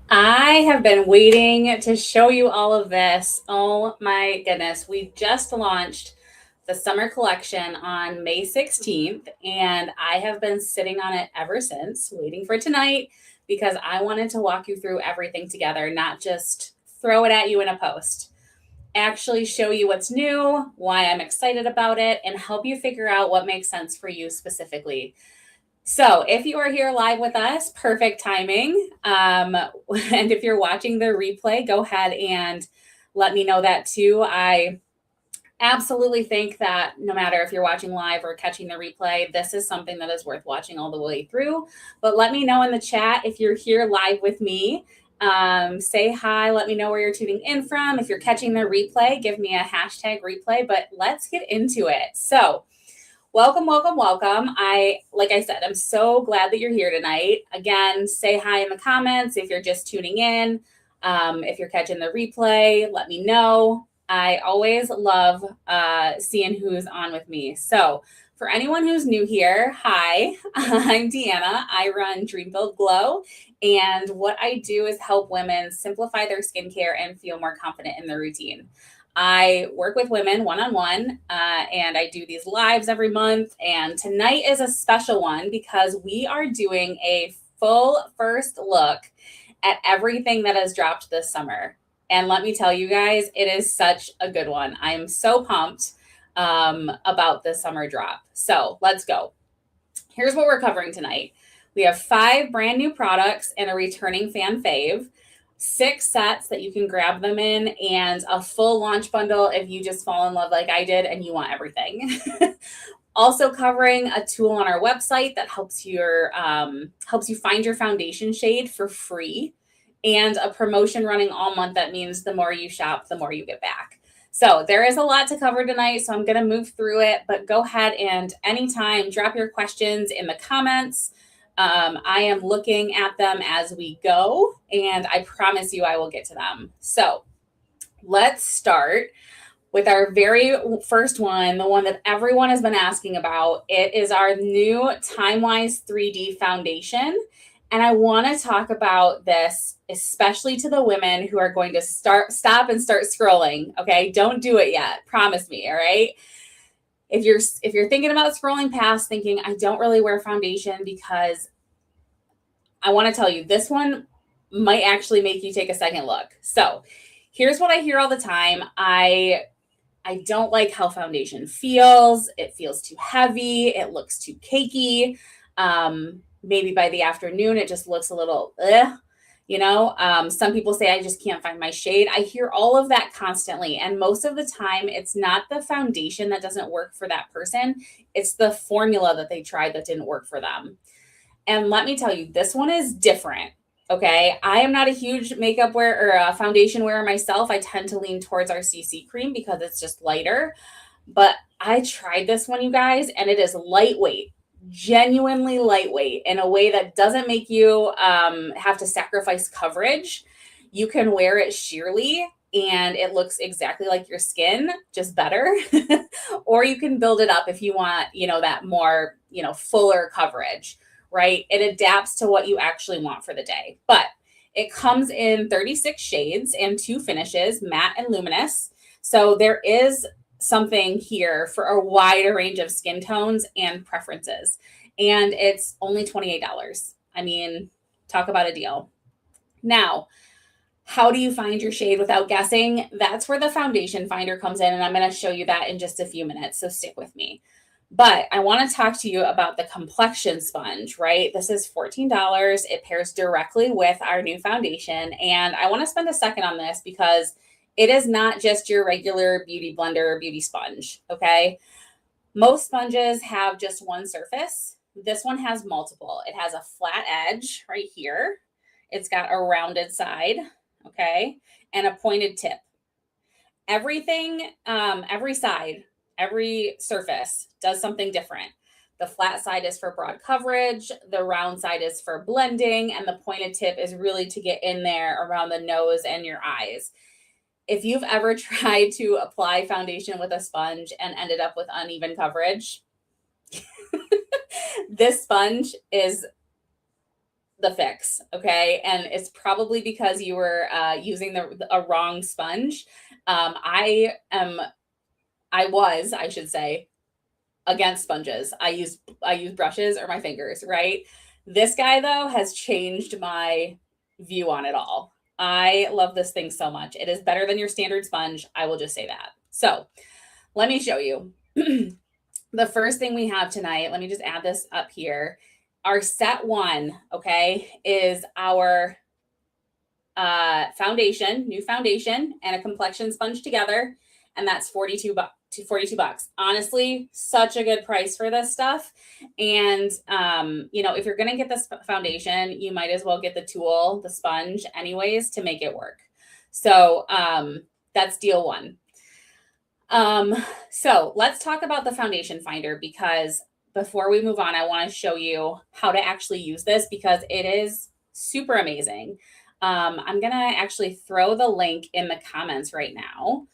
I have been waiting to show you all of this. Oh my goodness. We just launched the summer collection on May 16th, and I have been sitting on it ever since, waiting for tonight because I wanted to walk you through everything together, not just throw it at you in a post. Actually, show you what's new, why I'm excited about it, and help you figure out what makes sense for you specifically. So, if you are here live with us, perfect timing. And if you're watching the replay, go ahead and let me know that too. I absolutely think that no matter if you're watching live or catching the replay, this is something that is worth watching all the way through. But let me know in the chat if you're here live with me. Say hi, let me know where you're tuning in from. If you're catching the replay, give me a hashtag replay, but let's get into it. So, welcome, welcome, welcome. Like I said, I'm so glad that you're here tonight. Again, say hi in the comments if you're just tuning in. If you're catching the replay, let me know. I always love seeing who's on with me. So for anyone who's new here, hi, I'm Deanna. I run Dreamfilled Glow, and what I do is help women simplify their skincare and feel more confident in their routine. I work with women one-on-one, and I do these lives every month. And tonight is a special one because we are doing a full first look at everything that has dropped this summer. And let me tell you guys, it is such a good one. I'm so pumped about this summer drop. So let's go. Here's what we're covering tonight. We have 5 brand new products and a returning fan fave. 6 sets that you can grab them in, and a full launch bundle if you just fall in love like I did and you want everything. Also covering a tool on our website that helps you find your foundation shade for free, and a promotion running all month that means the more you shop, the more you get back. So there is a lot to cover tonight, so I'm going to move through it, but go ahead and anytime drop your questions in the comments. I am looking at them as we go, and I promise you I will get to them. So let's start with our very first one, the one that everyone has been asking about. It is our new Time-Wise 3D foundation. And I want to talk about this, especially to the women who are going to stop and start scrolling. Okay, don't do it yet. Promise me. All right. If you're thinking about scrolling past, thinking I don't really wear foundation, because I want to tell you this one might actually make you take a second look. So here's what I hear all the time. I don't like how foundation feels. It feels too heavy. It looks too cakey. Maybe by the afternoon, it just looks a little, some people say I just can't find my shade. I hear all of that constantly. And most of the time, it's not the foundation that doesn't work for that person. It's the formula that they tried that didn't work for them. And let me tell you, this one is different. Okay. I am not a huge makeup wear or a foundation wearer myself. I tend to lean towards our CC cream because it's just lighter. But I tried this one, you guys, and it is lightweight. Genuinely lightweight in a way that doesn't make you have to sacrifice coverage. You can wear it sheerly and it looks exactly like your skin, just better. Or you can build it up if you want, that more, fuller coverage, right? It adapts to what you actually want for the day. But it comes in 36 shades and 2 finishes, matte and luminous. So there is something here for a wider range of skin tones and preferences. And it's only $28. I mean, talk about a deal. Now, how do you find your shade without guessing? That's where the foundation finder comes in, and I'm going to show you that in just a few minutes, so stick with me. But I want to talk to you about the complexion sponge, right? This is $14. It pairs directly with our new foundation, and I want to spend a second on this because it is not just your regular beauty blender or beauty sponge, okay? Most sponges have just one surface. this one has multiple. It has a flat edge right here. It's got a rounded side, okay, and a pointed tip. Everything, every side, every surface does something different. The flat side is for broad coverage, the round side is for blending, and the pointed tip is really to get in there around the nose and your eyes. If you've ever tried to apply foundation with a sponge and ended up with uneven coverage, this sponge is the fix, okay? And it's probably because you were using a wrong sponge. I should say, against sponges. I use brushes or my fingers, right? This guy though has changed my view on it all. I love this thing so much. It is better than your standard sponge. I will just say that. So let me show you. The first thing we have tonight, let me just add this up here. Our set one, okay, is our foundation, new foundation, and a complexion sponge together. And that's $42. Honestly, such a good price for this stuff. And, if you're going to get this foundation, you might as well get the tool, the sponge anyways, to make it work. So that's deal one. So let's talk about the foundation finder, because before we move on, I want to show you how to actually use this because it is super amazing. I'm going to actually throw the link in the comments right now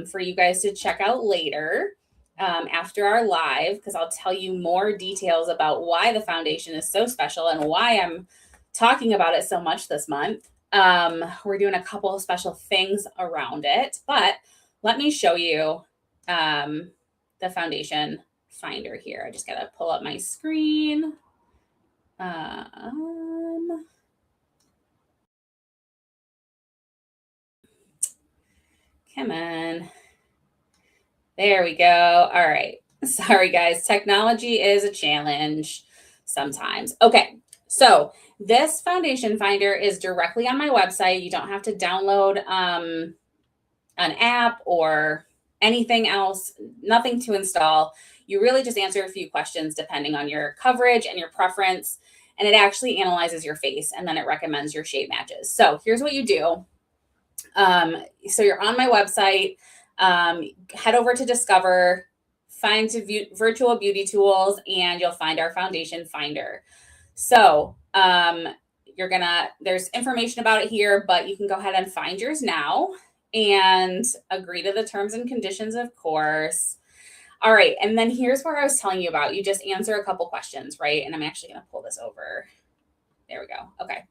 for you guys to check out later after our live, because I'll tell you more details about why the foundation is so special and why I'm talking about it so much this month. We're doing a couple of special things around it, but let me show you the foundation finder here. I just got to pull up my screen. Come on. There we go. All right. Sorry, guys. Technology is a challenge sometimes. Okay. So this foundation finder is directly on my website. You don't have to download an app or anything else, nothing to install. You really just answer a few questions depending on your coverage and your preference. And it actually analyzes your face and then it recommends your shade matches. So here's what you do. So you're on my website, head over to Discover, find virtual beauty tools, and you'll find our foundation finder. So there's information about it here, but you can go ahead and find yours now and agree to the terms and conditions, of course. All right. And then here's where I was telling you about. You just answer a couple questions, right? And I'm actually going to pull this over. There we go. Okay.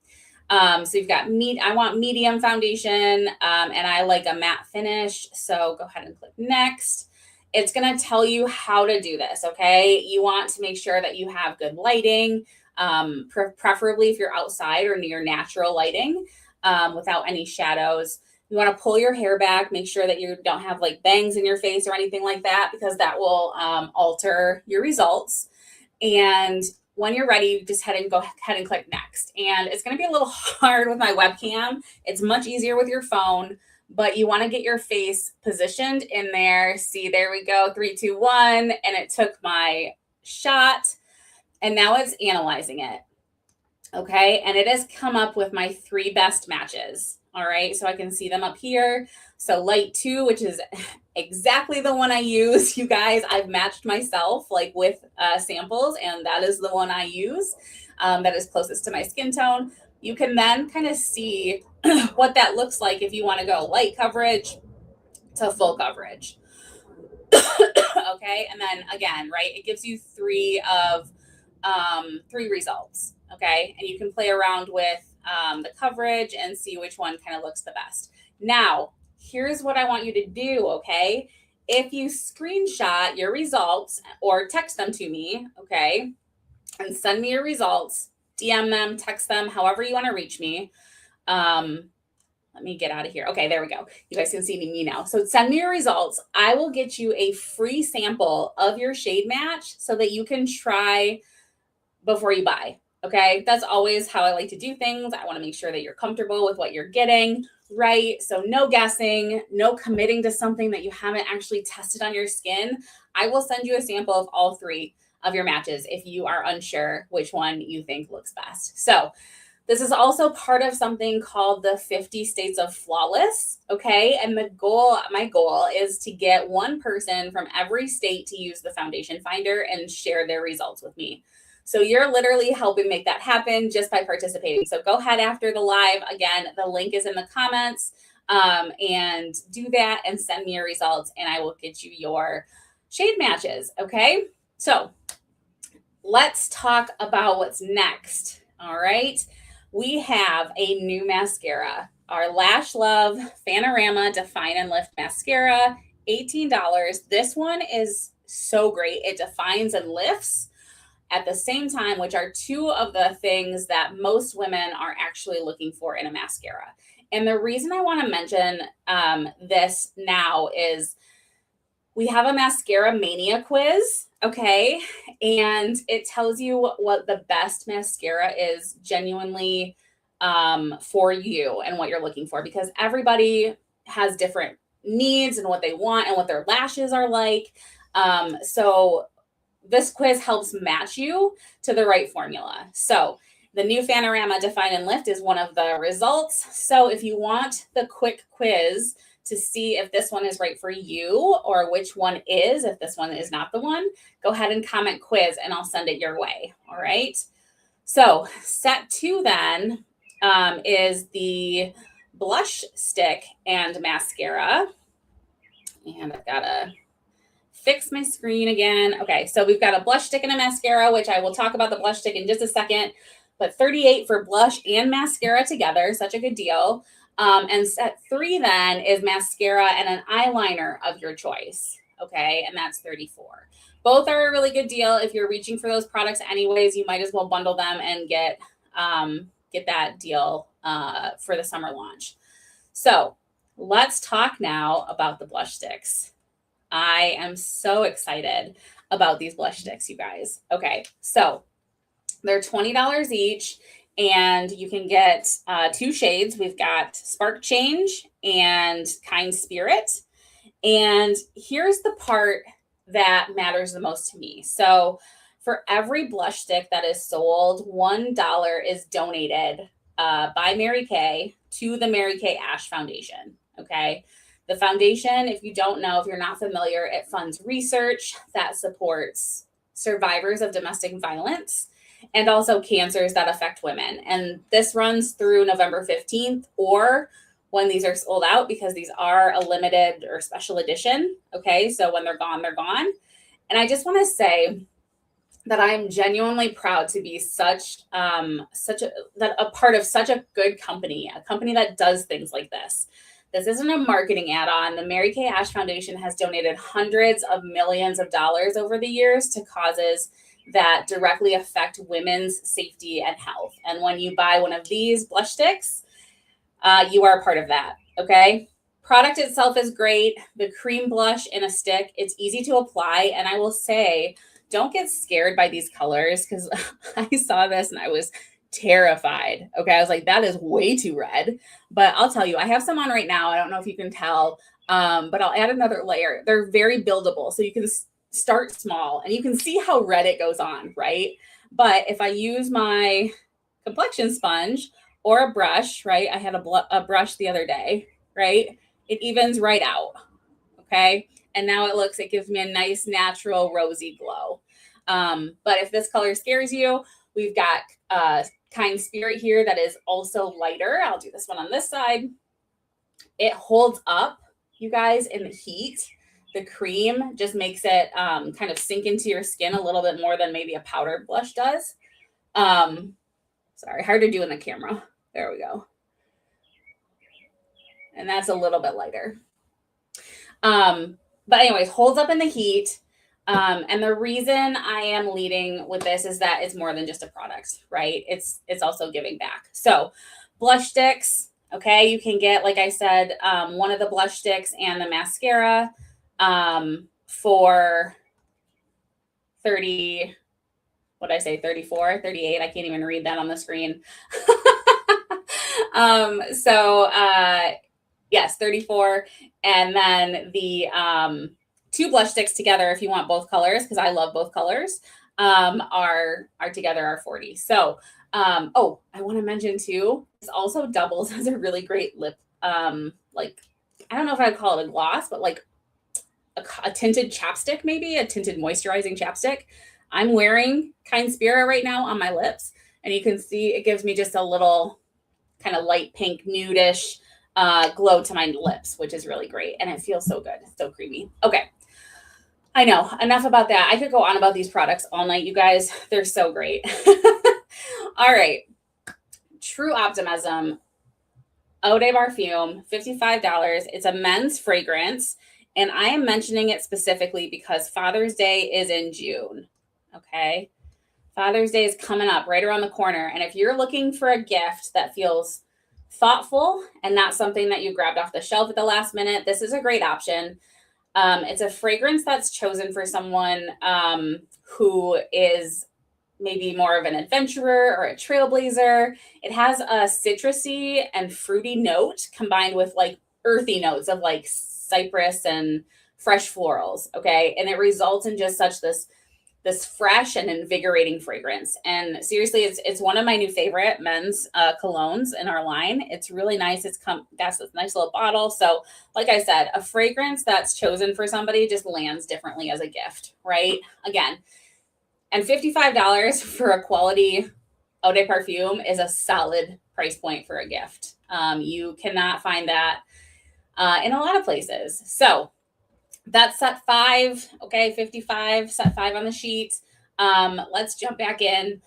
So you've got I want medium foundation, and I like a matte finish. So go ahead and click next. It's going to tell you how to do this. Okay. You want to make sure that you have good lighting, preferably if you're outside or near natural lighting, without any shadows. You want to pull your hair back, make sure that you don't have like bangs in your face or anything like that, because that will alter your results. And when you're ready, just go ahead and click next. And it's going to be a little hard with my webcam. It's much easier with your phone, but you want to get your face positioned in there. See, there we go. 3, 2, 1. And it took my shot and now it's analyzing it. Okay. And it has come up with my 3 best matches. All right. So I can see them up here. So light 2, which is exactly the one I use. You guys, I've matched myself like with samples, and that is the one I use that is closest to my skin tone. You can then kind of see what that looks like if you want to go light coverage to full coverage. Okay. And then again, right, it gives you 3 results. Okay. And you can play around with the coverage and see which one kind of looks the best. Now, here's what I want you to do, okay? If you screenshot your results or text them to me, okay, and send me your results, DM them, text them, however you want to reach me. Let me get out of here. Okay, there we go. You guys can see me now. So send me your results. I will get you a free sample of your shade match so that you can try before you buy. Okay, that's always how I like to do things. I want to make sure that you're comfortable with what you're getting, right? So no guessing, no committing to something that you haven't actually tested on your skin. I will send you a sample of all 3. of your matches if you are unsure which one you think looks best. So this is also part of something called the 50 States of Flawless, okay? And my goal is to get one person from every state to use the foundation finder and share their results with me. So you're literally helping make that happen just by participating. So go ahead after the live. Again, the link is in the comments, and do that and send me your results, and I will get you your shade matches, okay? So let's talk about what's next, all right? We have a new mascara, our Lash Love Fanorama Define and Lift Mascara, $18. This one is so great. It defines and lifts at the same time, which are two of the things that most women are actually looking for in a mascara. And the reason I want to mention this now is we have a mascara mania quiz, okay? And it tells you what the best mascara is genuinely for you and what you're looking for, because everybody has different needs and what they want and what their lashes are like. So this quiz helps match you to the right formula. So the new Fanorama Define and Lift is one of the results. So if you want the quick quiz to see if this one is right for you or which one is, if this one is not the one, go ahead and comment quiz and I'll send it your way. All right. So set 2 then is the blush stick and mascara. And I've got to fix my screen again. Okay, so we've got a blush stick and a mascara, which I will talk about the blush stick in just a second, but $38 for blush and mascara together, such a good deal. And set 3 then is mascara and an eyeliner of your choice, okay, and that's $34. Both are a really good deal. If you're reaching for those products anyways, you might as well bundle them and get that deal for the summer launch. So let's talk now about the blush sticks. I am so excited about these blush sticks, you guys. Okay, so they're $20 each, and you can get 2 shades. We've got Spark Change and Kind Spirit. And here's the part that matters the most to me. So for every blush stick that is sold, $1 is donated by Mary Kay to the Mary Kay Ash Foundation, okay? The foundation, if you don't know, if you're not familiar, it funds research that supports survivors of domestic violence and also cancers that affect women. And this runs through November 15th or when these are sold out, because these are a limited or special edition. Okay, so when they're gone, they're gone. And I just want to say that I am genuinely proud to be a part of such a good company, a company that does things like this. This isn't a marketing add-on. The Mary Kay Ash Foundation has donated hundreds of millions of dollars over the years to causes that directly affect women's safety and health. And when you buy one of these blush sticks, you are a part of that, okay? Product itself is great. The cream blush in a stick, it's easy to apply. And I will say, don't get scared by these colors, because I saw this and I was terrified. Okay, I was like, that is way too red. But I'll tell you, I have some on right now. I don't know if you can tell, but I'll add another layer. They're very buildable, so you can start small and you can see how red it goes on, right? But if I use my complexion sponge or a brush, right? I had a brush the other day, right? It evens right out, okay? And now it gives me a nice natural rosy glow. But if this color scares you, we've got Kind Spirit here that is also lighter. I'll do this one on this side. It holds up, you guys, in the heat. The cream just makes it kind of sink into your skin a little bit more than maybe a powdered blush does. Sorry, hard to do in the camera. There we go. And that's a little bit lighter. But anyways, holds up in the heat. And the reason I am leading with this is that it's more than just a product, right? It's also giving back. So blush sticks, okay, you can get, like I said, one of the blush sticks and the mascara for 30, what did I say, 34, 38? I can't even read that on the screen. Yes, 34. And then the 2 blush sticks together if you want both colors, because I love both colors, are together are 40. So, oh, I want to mention too, this also doubles as a really great lip, like, I don't know if I'd call it a gloss, but like a tinted chapstick, maybe a tinted moisturizing chapstick. I'm wearing Kind Spirit right now on my lips, and you can see it gives me just a little kind of light pink nudish glow to my lips, which is really great. And it feels so good. It's so creamy. Okay. I know. Enough about that. I could go on about these products all night, you guys. They're so great. All right. True Optimism Eau de Parfum, $55. It's a men's fragrance. And I am mentioning it specifically because Father's Day is in June. Okay. Father's Day is coming up right around the corner. And if you're looking for a gift that feels thoughtful and not something that you grabbed off the shelf at the last minute, this is a great option. It's a fragrance that's chosen for someone who is maybe more of an adventurer or a trailblazer. It has a citrusy and fruity note combined with like earthy notes of like cypress and fresh florals. Okay. And it results in just such this fresh and invigorating fragrance. And seriously, it's one of my new favorite men's colognes in our line. It's really nice. That's this nice little bottle. So like I said, a fragrance that's chosen for somebody just lands differently as a gift, right? Again, and $55 for a quality eau de parfum is a solid price point for a gift. You cannot find that in a lot of places. So that's set 5. Okay, 55, set 5 on the sheet. Let's jump back in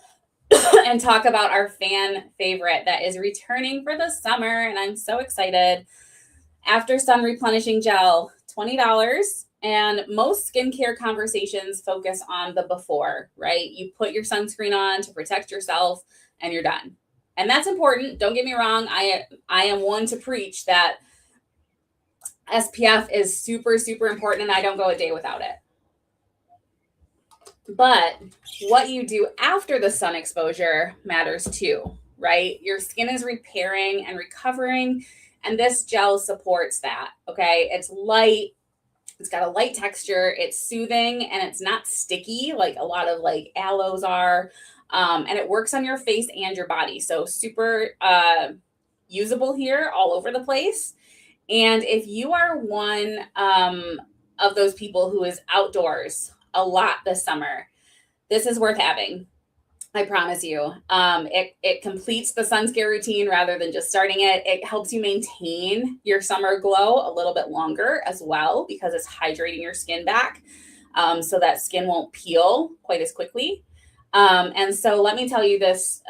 and talk about our fan favorite that is returning for the summer. And I'm so excited. After Sun Replenishing Gel, $20. And most skincare conversations focus on the before, right? You put your sunscreen on to protect yourself and you're done. And that's important. Don't get me wrong. I am one to preach that SPF is super, super important, and I don't go a day without it. But what you do after the sun exposure matters too, right? Your skin is repairing and recovering, and this gel supports that, okay? It's light, it's got a light texture, it's soothing, and it's not sticky like a lot of like aloes are, and it works on your face and your body. So super usable here all over the place. And if you are one of those people who is outdoors a lot this summer, this is worth having. I promise you. It completes the sun scare routine rather than just starting it. It helps you maintain your summer glow a little bit longer as well because it's hydrating your skin back so that skin won't peel quite as quickly. And so let me tell you this,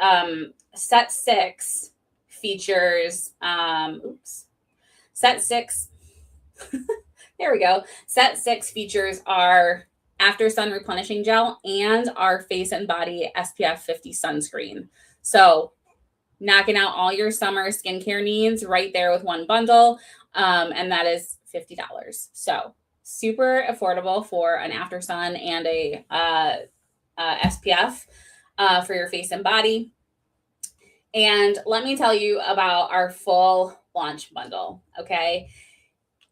set 6 features, Set 6, there we go. Set 6 features our After Sun Replenishing Gel and our Face and Body SPF 50 sunscreen. So knocking out all your summer skincare needs right there with one bundle. And that is $50. So super affordable for an After Sun and a SPF for your face and body. And let me tell you about our full launch bundle, okay?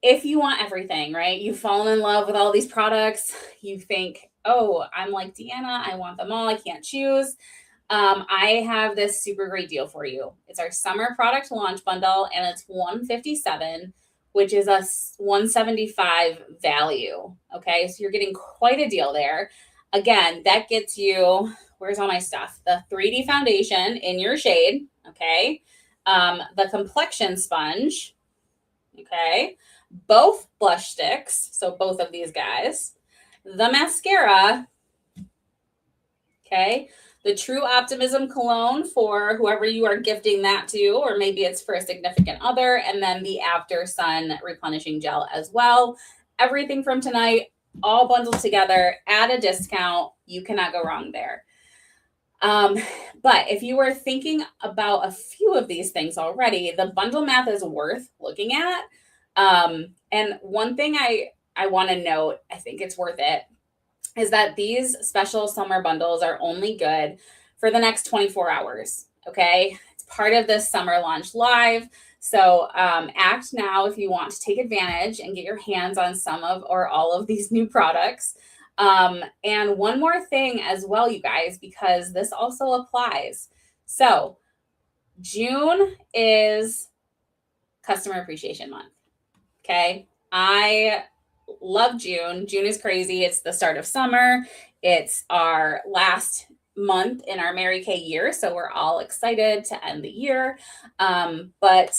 If you want everything, right? You've fallen in love with all these products. You think, oh, I'm like Deanna. I want them all. I can't choose. I have this super great deal for you. It's our summer product launch bundle, and it's $157, which is a $175 value, okay? So you're getting quite a deal there. Again, that gets you, where's all my stuff? The 3D foundation in your shade, okay? The complexion sponge, okay? Both blush sticks, so both of these guys. The mascara, okay? The True Optimism cologne for whoever you are gifting that to, or maybe it's for a significant other, and then the After Sun Replenishing Gel as well. Everything from tonight, all bundled together at a discount. You cannot go wrong there. But if you were thinking about a few of these things already, the bundle math is worth looking at. And one thing I want to note, I think it's worth it, is that these special summer bundles are only good for the next 24 hours. Okay. It's part of this summer launch live. So act now if you want to take advantage and get your hands on some of or all of these new products. And one more thing as well, you guys, because this also applies. So June is Customer Appreciation Month. Okay. I love June. June is crazy. It's the start of summer. It's our last month in our Mary Kay year. So we're all excited to end the year. But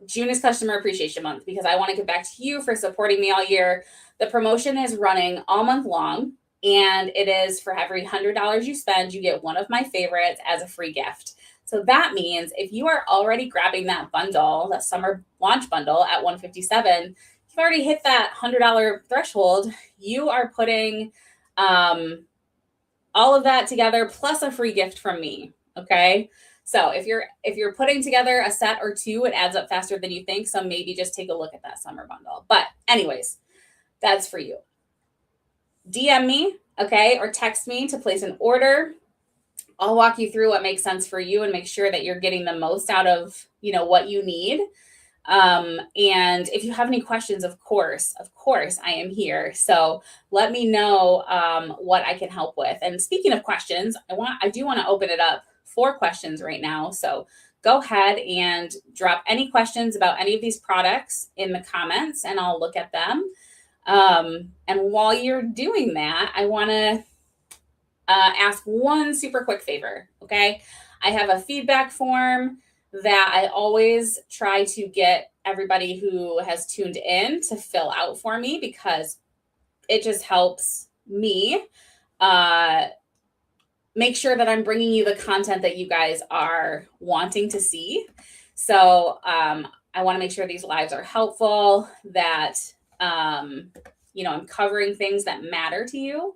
June is Customer Appreciation Month because I want to give back to you for supporting me all year. The promotion is running all month long, and it is for every $100 you spend, you get one of my favorites as a free gift. So that means if you are already grabbing that bundle, that summer launch bundle at $157, you've already hit that $100 threshold. You are putting all of that together plus a free gift from me. Okay. So if you're putting together a set or two, it adds up faster than you think. So maybe just take a look at that summer bundle. But anyways, that's for you. DM me, okay, or text me to place an order. I'll walk you through what makes sense for you and make sure that you're getting the most out of, what you need. And if you have any questions, of course, I am here. So let me know what I can help with. And speaking of questions, I do want to open it up for questions right now. So go ahead and drop any questions about any of these products in the comments, and I'll look at them. And while you're doing that, I want to ask one super quick favor. Okay, I have a feedback form that I always try to get everybody who has tuned in to fill out for me because it just helps me make sure that I'm bringing you the content that you guys are wanting to see. So I want to make sure these lives are helpful, that I'm covering things that matter to you.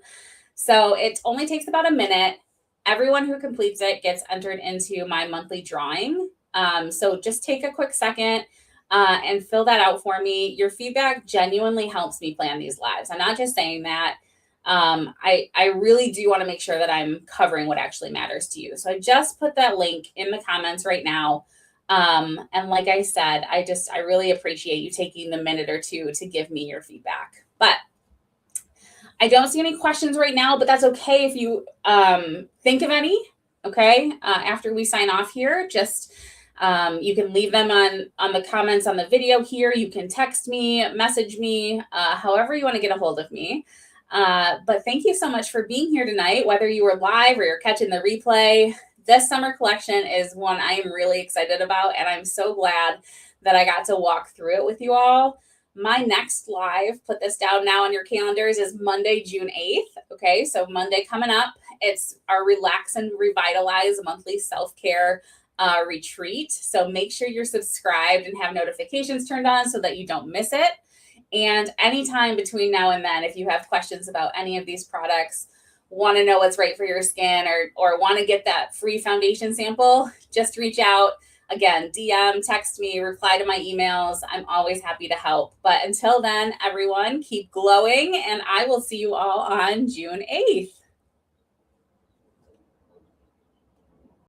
So it only takes about a minute. Everyone who completes it gets entered into my monthly drawing. So just take a quick second and fill that out for me. Your feedback genuinely helps me plan these lives. I'm not just saying that. I really do want to make sure that I'm covering what actually matters to you. So I just put that link in the comments right now. And like I said, I really appreciate you taking the minute or two to give me your feedback. But I don't see any questions right now, but that's okay if you think of any. Okay, after we sign off here, just you can leave them on the comments on the video here. You can text me, message me, however you want to get a hold of me. But thank you so much for being here tonight, whether you were live or you're catching the replay. This summer collection is one I am really excited about, and I'm so glad that I got to walk through it with you all. My next live, put this down now on your calendars, is Monday, June 8th. Okay, so Monday coming up. It's our Relax and Revitalize monthly self-care retreat. So make sure you're subscribed and have notifications turned on so that you don't miss it. And anytime between now and then, if you have questions about any of these products, want to know what's right for your skin, or want to get that free foundation sample, just reach out. Again, DM, text me, reply to my emails. I'm always happy to help. But until then, everyone, keep glowing, and I will see you all on June 8th.